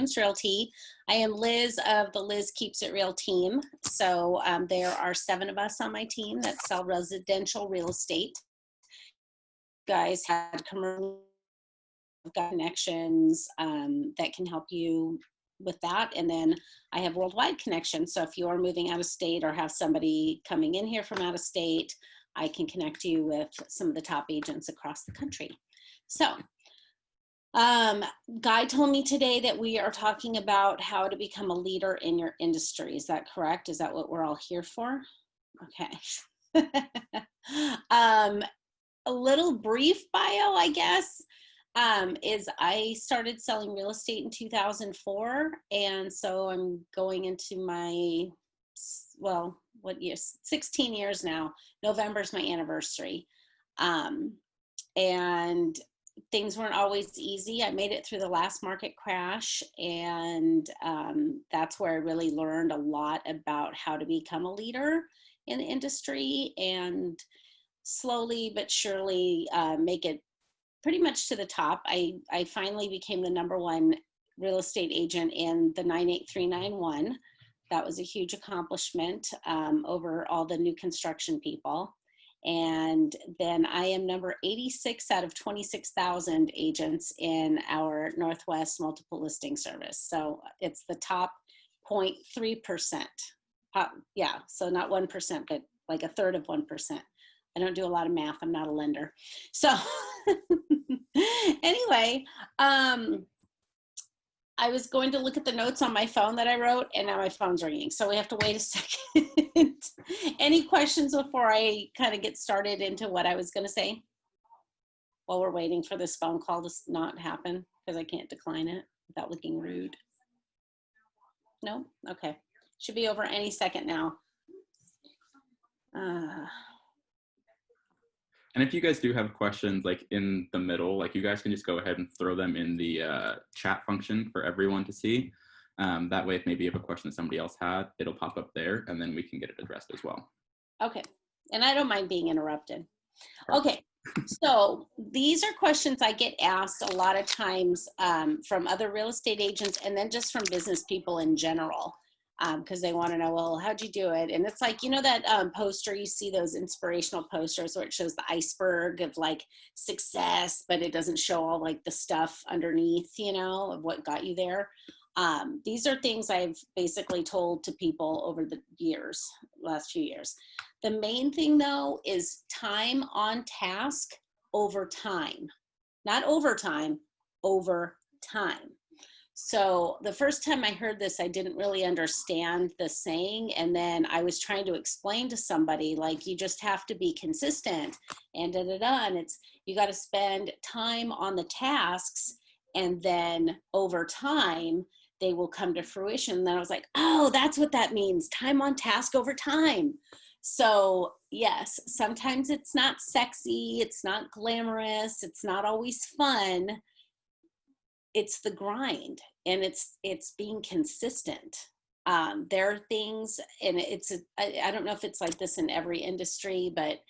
Licensed Realty. I am Liz of the Liz Keeps It Real team. So there are 7 of us on my team that sell residential real estate. Guys had commercial connections that can help you with that. And then I have worldwide connections. So if you are moving out of state or have somebody coming in here from out of state, I can connect you with some of the top agents across the country. So Guy told me today that we are talking about how to become a leader in your industry. Is that correct? Is that what we're all here for? Okay. A little brief bio, I guess, is I started selling real estate in 2004. And so I'm going into my, well, what year? 16 years now. November's my anniversary. And things weren't always easy. I made it through the last market crash, and that's where I really learned a lot about how to become a leader in the industry and slowly but surely make it pretty much to the top. I finally became the #1 real estate agent in the 98391. That was a huge accomplishment over all the new construction people. And then I am number 86 out of 26,000 agents in our Northwest multiple listing service. So it's the top 0.3%. Yeah, so not 1%, but like a third of 1%. I don't do a lot of math. I'm not a lender. So anyway, I was going to look at the notes on my phone that I wrote, and now my phone's ringing. So we have to wait a second. Any questions before I kind of get started into what I was going to say? While we're waiting for this phone call to not happen, because I can't decline it without looking rude. No? Okay. Should be over any second now. And if you guys do have questions like in the middle, like you guys can just go ahead and throw them in the chat function for everyone to see. That way, if maybe you have a question that somebody else had, it'll pop up there and then we can get it addressed as well. Okay. And I don't mind being interrupted. Okay. So these are questions I get asked a lot of times from other real estate agents and then just from business people in general. Because they want to know, well, how'd you do it? And it's like, you know, that poster, you see those inspirational posters where it shows the iceberg of like success, but it doesn't show all like the stuff underneath, you know, of what got you there. These are things I've basically told to people over the years, last few years. The main thing though is time on task over time, not overtime, over time. So the first time I heard this, I didn't really understand the saying. And then I was trying to explain to somebody, like, you just have to be consistent and and it's, you got to spend time on the tasks, and then over time, they will come to fruition. And then I was like, oh, that's what that means. Time on task over time. So yes, sometimes it's not sexy. It's not glamorous. It's not always fun. It's the grind, and it's being consistent. There are things, and I don't know if it's like this in every industry, but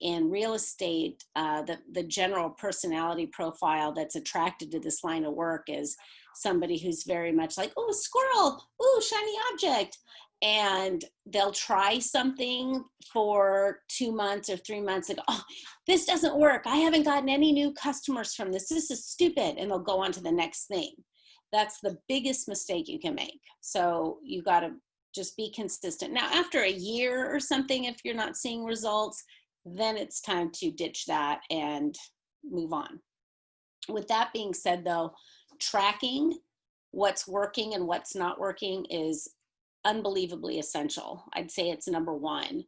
in real estate, the general personality profile that's attracted to this line of work is somebody who's very much like, oh, squirrel, oh, shiny object. And they'll try something for 2 months or 3 months and go, oh, this doesn't work. I haven't gotten any new customers from this. This is stupid. And they'll go on to the next thing. That's the biggest mistake you can make. So you got to just be consistent. Now, after a year or something, if you're not seeing results, then it's time to ditch that and move on. With that being said, though, tracking what's working and what's not working is unbelievably essential. I'd say it's #1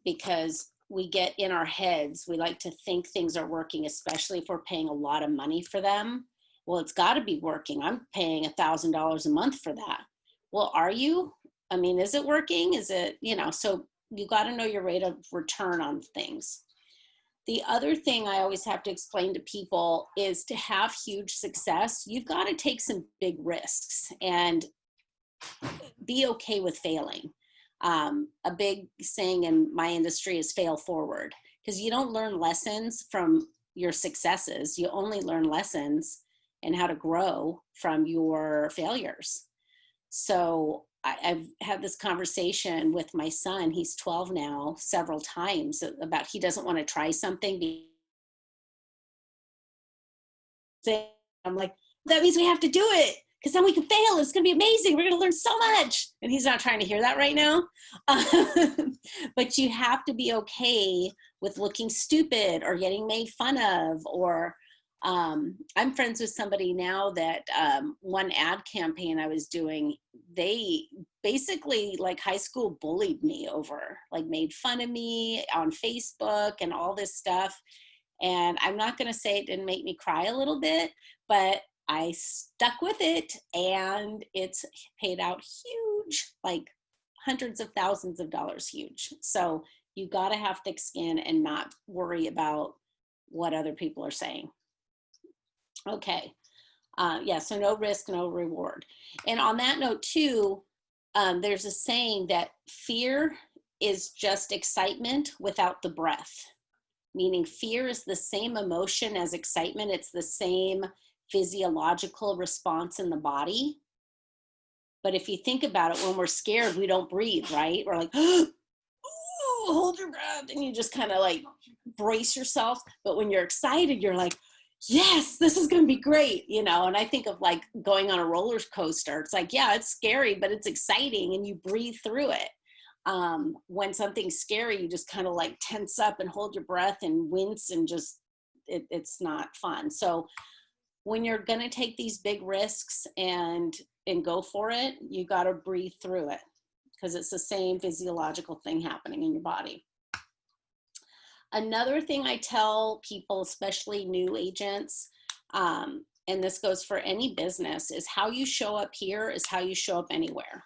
because we get in our heads, we like to think things are working, especially if we're paying a lot of money for them. Well, it's got to be working. I'm paying $1,000 a month for that. Well, are you? I mean, is it working? Is it, you know, so you got to know your rate of return on things. The other thing I always have to explain to people is to have huge success, you've got to take some big risks and be okay with failing. A big saying in my industry is fail forward, because you don't learn lessons from your successes. You only learn lessons and how to grow from your failures. So I've had this conversation with my son, he's 12 now, several times about he doesn't want to try something. I'm like, that means we have to do it because then we can fail. It's going to be amazing. We're going to learn so much. And he's not trying to hear that right now. But you have to be okay with looking stupid or getting made fun of. Or I'm friends with somebody now that one ad campaign I was doing, they basically like high school bullied me over, like made fun of me on Facebook and all this stuff. And I'm not going to say it didn't make me cry a little bit, but I stuck with it, and it's paid out huge, like hundreds of thousands of dollars huge. So you got to have thick skin and not worry about what other people are saying. Okay. Yeah, so no risk, no reward. And on that note too, there's a saying that fear is just excitement without the breath. Meaning fear is the same emotion as excitement. It's the same physiological response in the body. But if you think about it, when we're scared, we don't breathe, right? We're like, oh, hold your breath. And you just kind of like brace yourself. But when you're excited, you're like, yes, this is going to be great. You know, and I think of like going on a roller coaster. It's like, yeah, it's scary, but it's exciting. And you breathe through it. When something's scary, you just kind of like tense up and hold your breath and wince and just, it's not fun. So when you're going to take these big risks and go for it, you got to breathe through it because it's the same physiological thing happening in your body. Another thing I tell people, especially new agents, and this goes for any business, is how you show up here is how you show up anywhere.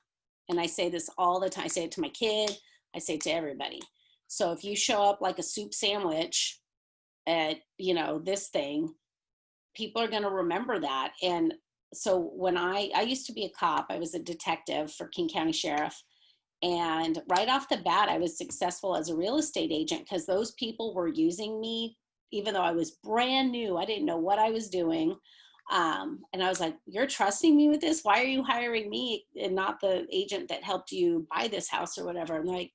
And I say this all the time. I say it to my kid. I say it to everybody. So if you show up like a soup sandwich at, you know, this thing, people are going to remember that. And so when I used to be a cop, I was a detective for King County Sheriff. And right off the bat, I was successful as a real estate agent because those people were using me, even though I was brand new. I didn't know what I was doing. And I was like, you're trusting me with this? Why are you hiring me and not the agent that helped you buy this house or whatever? And like,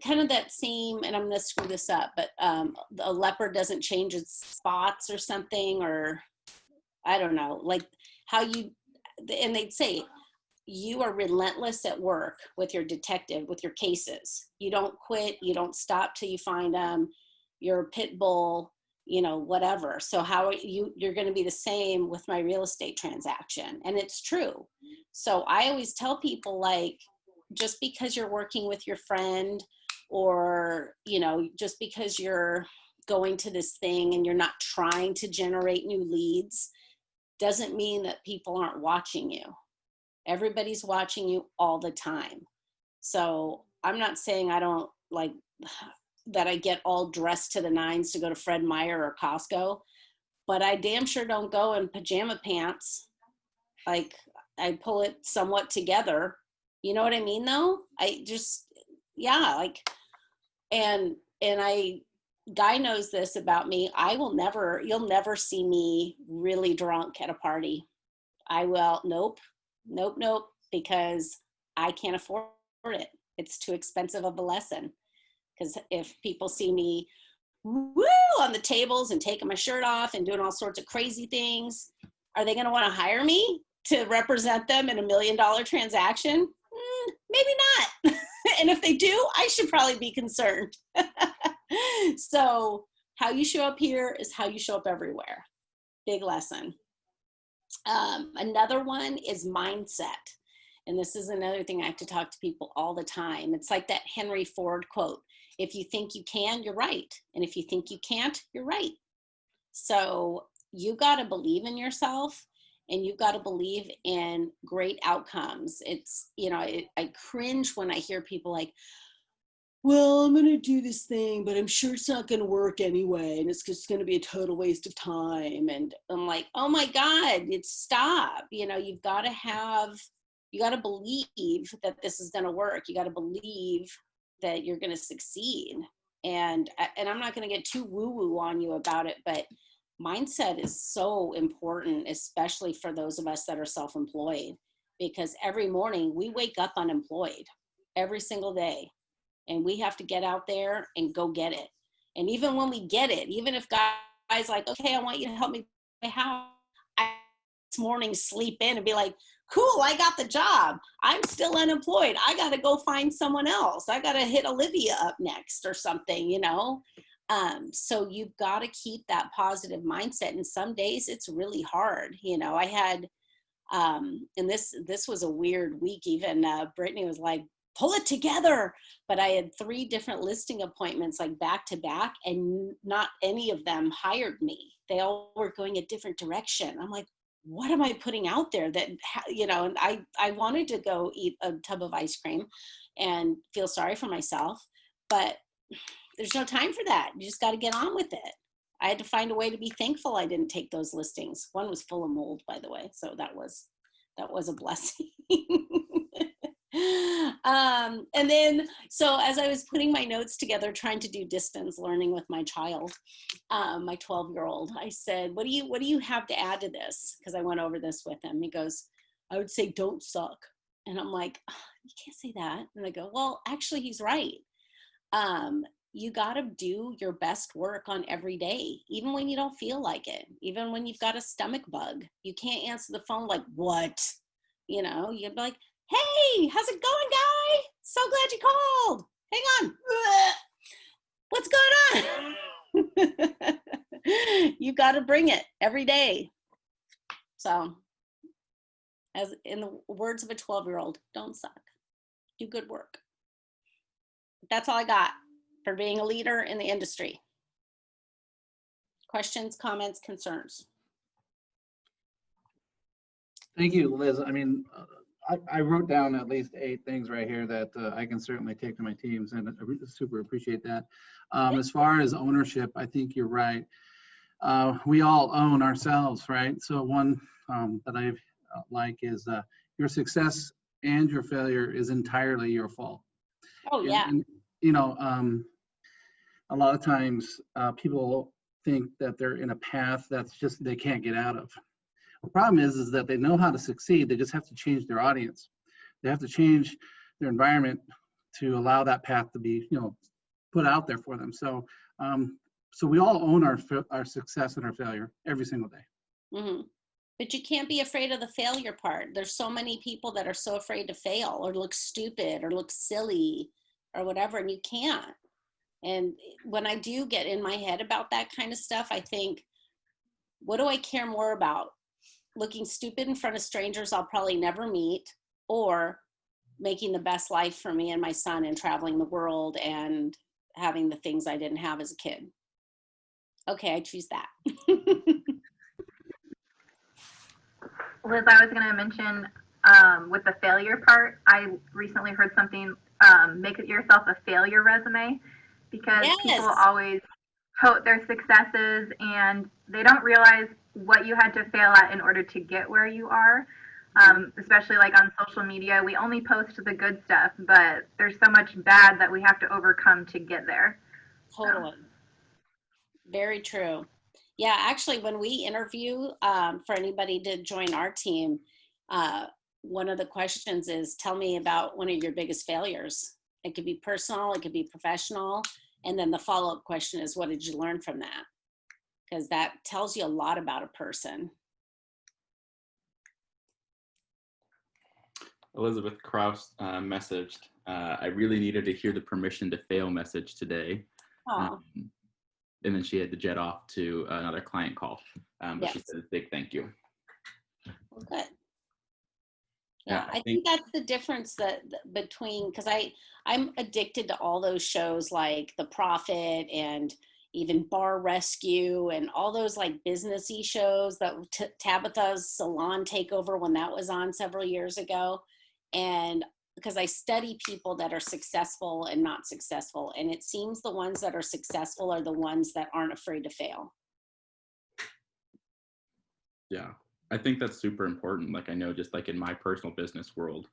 kind of that same, and I'm going to screw this up, but a leopard doesn't change its spots or something, or I don't know, like how you, and they'd say, you are relentless at work with your detective, with your cases. You don't quit. You don't stop till you find them. You're a pit bull, you know, whatever. So how you're going to be the same with my real estate transaction. And it's true. So I always tell people, like, just because you're working with your friend or, you know, just because you're going to this thing and you're not trying to generate new leads doesn't mean that people aren't watching you. Everybody's watching you all the time. So I'm not saying I don't like that I get all dressed to the nines to go to Fred Meyer or Costco, but I damn sure don't go in pajama pants. Like I pull it somewhat together. You know what I mean though? I just, yeah, like, and Guy knows this about me. You'll never see me really drunk at a party. Nope, because I can't afford it. It's too expensive of a lesson. Because if people see me woo on the tables and taking my shirt off and doing all sorts of crazy things, are they going to want to hire me to represent them in $1 million transaction? Maybe not. And if they do, I should probably be concerned. So how you show up here is how you show up everywhere. Big lesson. Another one is mindset. And this is another thing I have to talk to people all the time. It's like that Henry Ford quote, if you think you can, you're right. And if you think you can't, you're right. So you got to believe in yourself and you've got to believe in great outcomes. It's, you know, I cringe when I hear people like, well, I'm going to do this thing, but I'm sure it's not going to work anyway. And it's just going to be a total waste of time. And I'm like, oh my God, stop. You know, you got to believe that this is going to work. You got to believe that you're going to succeed. And I'm not going to get too woo-woo on you about it, but mindset is so important, especially for those of us that are self-employed, because every morning we wake up unemployed every single day, and we have to get out there and go get it. And even when we get it, even if guys like, okay, I want you to help me buy a house, I this morning sleep in and be like, cool, I got the job. I'm still unemployed. I got to go find someone else. I got to hit Olivia up next or something, you know? So you've got to keep that positive mindset. And some days it's really hard. You know, I had, and this was a weird week. Even Brittany was like, pull it together. But I had 3 different listing appointments like back to back, and not any of them hired me. They all were going a different direction. I'm like, what am I putting out there that, you know, and I wanted to go eat a tub of ice cream and feel sorry for myself, but there's no time for that. You just got to get on with it. I had to find a way to be thankful I didn't take those listings. One was full of mold, by the way. So that was a blessing. And then, so as I was putting my notes together, trying to do distance learning with my child, my 12-year-old, I said, what do you have to add to this? Because I went over this with him. He goes, I would say, don't suck. And I'm like, oh, you can't say that. And I go, well, actually, he's right. You got to do your best work on every day, even when you don't feel like it, even when you've got a stomach bug. You can't answer the phone like, what? You know, you'd be like, hey, how's it going, guy? So glad you called. Hang on. What's going on? You got to bring it every day. So, as in the words of a 12-year-old, don't suck. Do good work. That's all I got for being a leader in the industry. Questions, comments, concerns? Thank you, Liz. I mean, I wrote down at least 8 things right here that I can certainly take to my teams, and I super appreciate that. As far as ownership, I think you're right. We all own ourselves, right? So one that I like is your success and your failure is entirely your fault. Oh, yeah. And you know, a lot of times people think that they're in a path that's just they can't get out of. The problem is that they know how to succeed. They just have to change their audience. They have to change their environment to allow that path to be, you know, put out there for them. So, so we all own our success and our failure every single day. Mm-hmm. But you can't be afraid of the failure part. There's so many people that are so afraid to fail or look stupid or look silly or whatever, and you can't. And when I do get in my head about that kind of stuff, I think, what do I care more about? Looking stupid in front of strangers I'll probably never meet, or making the best life for me and my son and traveling the world and having the things I didn't have as a kid? Okay, I choose that. Liz, I was going to mention with the failure part, I recently heard something, make it yourself a failure resume, because Yes. people always tote their successes and they don't realize what you had to fail at in order to get where you are. Especially like on social media, we only post the good stuff, but there's so much bad that we have to overcome to get there. Totally. Very true. Yeah, actually, when we interview for anybody to join our team, one of the questions is, tell me about one of your biggest failures. It could be personal, it could be professional. And then the follow-up question is, what did you learn from that? Because that tells you a lot about a person. Elizabeth Kraus messaged, I really needed to hear the permission to fail message today. And then she had to jet off to another client call. But yes. She said a big thank you. Well, good. Yeah, I think that's the difference that between, because I'm addicted to all those shows like The Profit and even Bar Rescue and all those like businessy shows, that Tabitha's Salon Takeover, when that was on several years ago. And because I study people that are successful and not successful, and it seems the ones that are successful are the ones that aren't afraid to fail. Yeah, I think that's super important. Like, I know just like in my personal business world,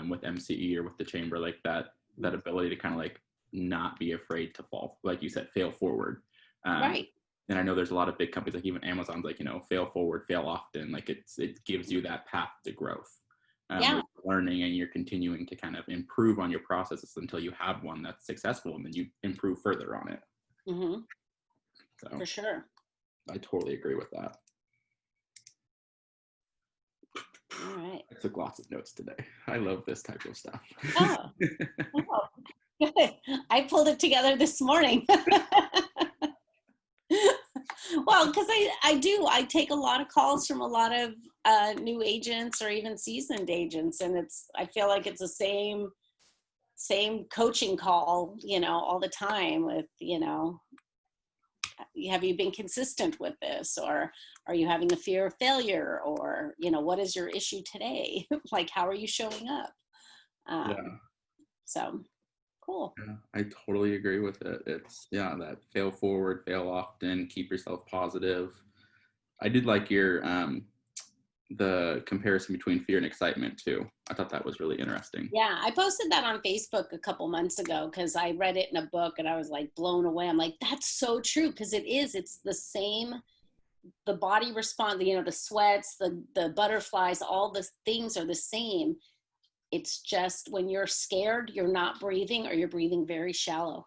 with MCE or with the chamber, like that ability to kind of like not be afraid to fall, like you said, fail forward. Right. and I know there's a lot of big companies, like even Amazon's like, fail forward, fail often. Like it gives you that path to growth. Where you're learning and you're continuing to kind of improve on your processes until you have one that's successful, and then you improve further on it. Mm-hmm. So For sure. I totally agree with that. All right. I took lots of notes today. I love this type of stuff. Oh, good. I pulled it together this morning. Well, because I take a lot of calls from a lot of new agents or even seasoned agents, and I feel like it's the same coaching call, all the time with, have you been consistent with this, or are you having a fear of failure, or, what is your issue today? Like, how are you showing up? So cool. Yeah, I totally agree with it. It's that fail forward, fail often, keep yourself positive. I did like your the comparison between fear and excitement too. I thought that was really interesting. Yeah, I posted that on Facebook a couple months ago because I read it in a book and I was like blown away. I'm like, that's so true, because it's the same. The body response, the sweats, the butterflies, all the things are the same. It's just when you're scared, you're not breathing, or you're breathing very shallow.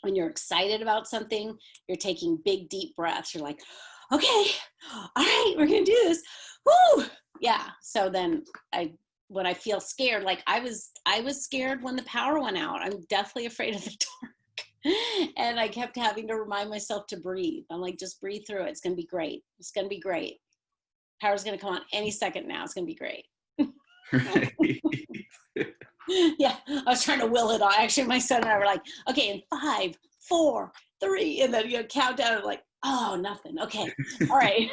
When you're excited about something, you're taking big, deep breaths. You're like, okay, all right, we're going to do this. Woo! Yeah. So then when I feel scared, like I was scared when the power went out. I'm deathly afraid of the dark. And I kept having to remind myself to breathe. I'm like, just breathe through it. It's going to be great. It's going to be great. Power's going to come on any second now. It's going to be great. Yeah, I was trying to will it on. Actually, my son and I were like, okay, in 5, 4, 3, and then count down. Like, oh, nothing. Okay, all right.